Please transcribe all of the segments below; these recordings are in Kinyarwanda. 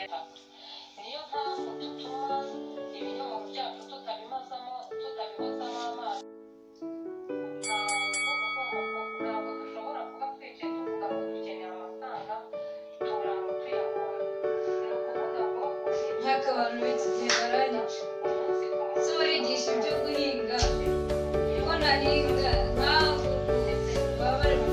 niyo mpamvu tutuma ibinyomoro byacu tutabimazamo amazi. Ntabwo dushobora kuba twicaye tuvuga ngo dukeneye amafaranga turanga tuyabona. Ni ukuvuga ngo nk'ako abantu b'iki gihe baranyica so barigisha ibyo guhinga ko nahinga nkaho baba bari mu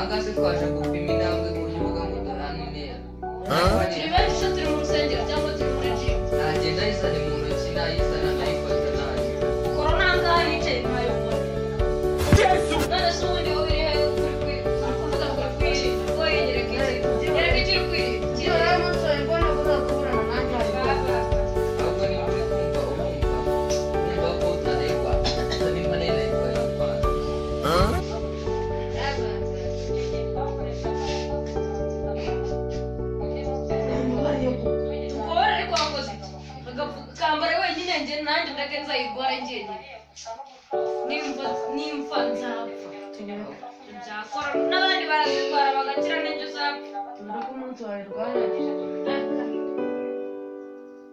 agase twaje gupima intambwe ku kibuga ngo duhanine turi benshi turi mu rusengero cyangwa turi muri gym nagenda yisane mu ntoki nayisana nayifata nanjye korona ngaha yicaye inyuma y'umugore none se ubundi wowe iri hehe kuri kuvuga ngo ngo yegereke ikiri kwirinda rero umusore mbona kuza kuburana nanjye ahubwo ni uri kumva urumva ko utarengwa nimba nerengwa y'abantu kambare wenyine nje nanjye ndake nzayirwara njyenyine nimfa nzapfa nzakora n'abandi barazirwara bagakira n'injyo uzapfa tubura ko umunsi wayirwara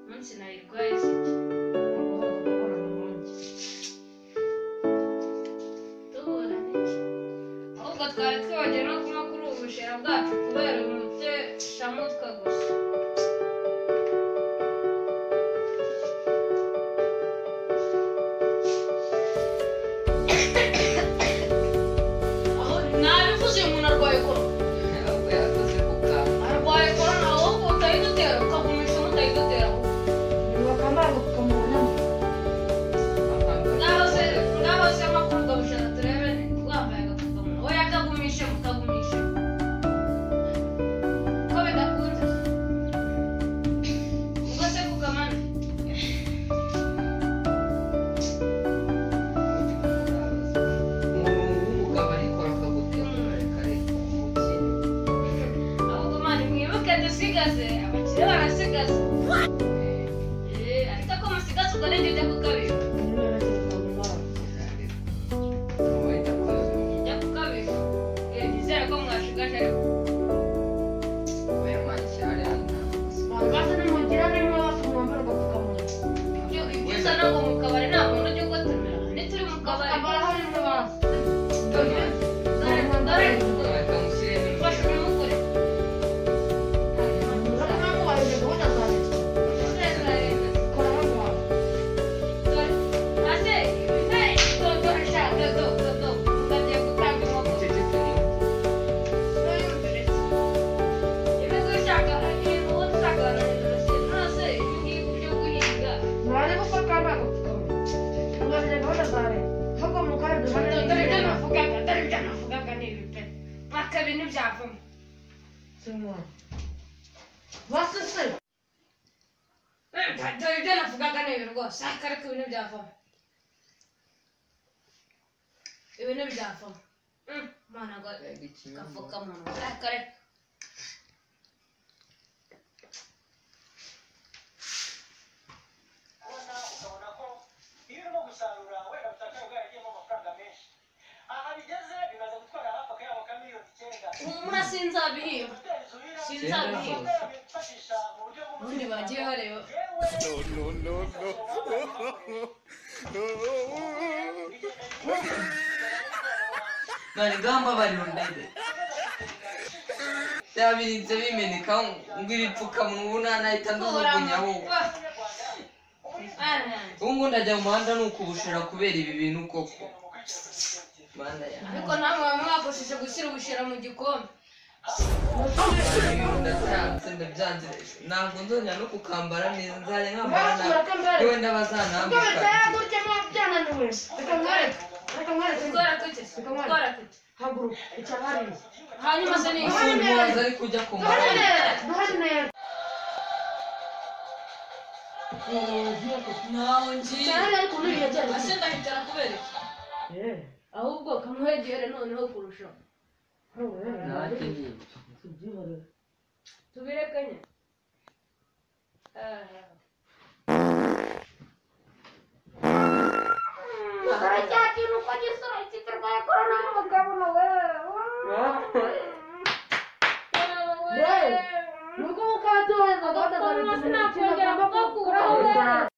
umunsi nayirwaye siki tubura n'iki ahubwo twari twibagiwe no kunywa kuri ubu bushera bwacu kubera umuteshamutwe gusa ubundi bagiye bareba nani gamba bari ndebe yabirinze bimeneka ngo ibipfuka mu bunana itanduzugunyaho ubu ndajya mu muhanda nuko ubushira kubera ibi bintu koko Mana ya. ariko namwe baba mwakoresheje gushyira ubushera mu gikombe Ndacyanze ndabyanze ntabwo nzongera no kukambara neza nzajya nkambara nabi yewe ndabazanambika hanyuma se ni ufunguza ari kujya kumara ntaho ngiye ase ndahitira kubereka ahubwo kamwegere noneho kurushaho tubirekanye Karacyakintu uko gisura ikiterwa yakorana n'umugabo nawe nuko mukatuweza gahunda za leta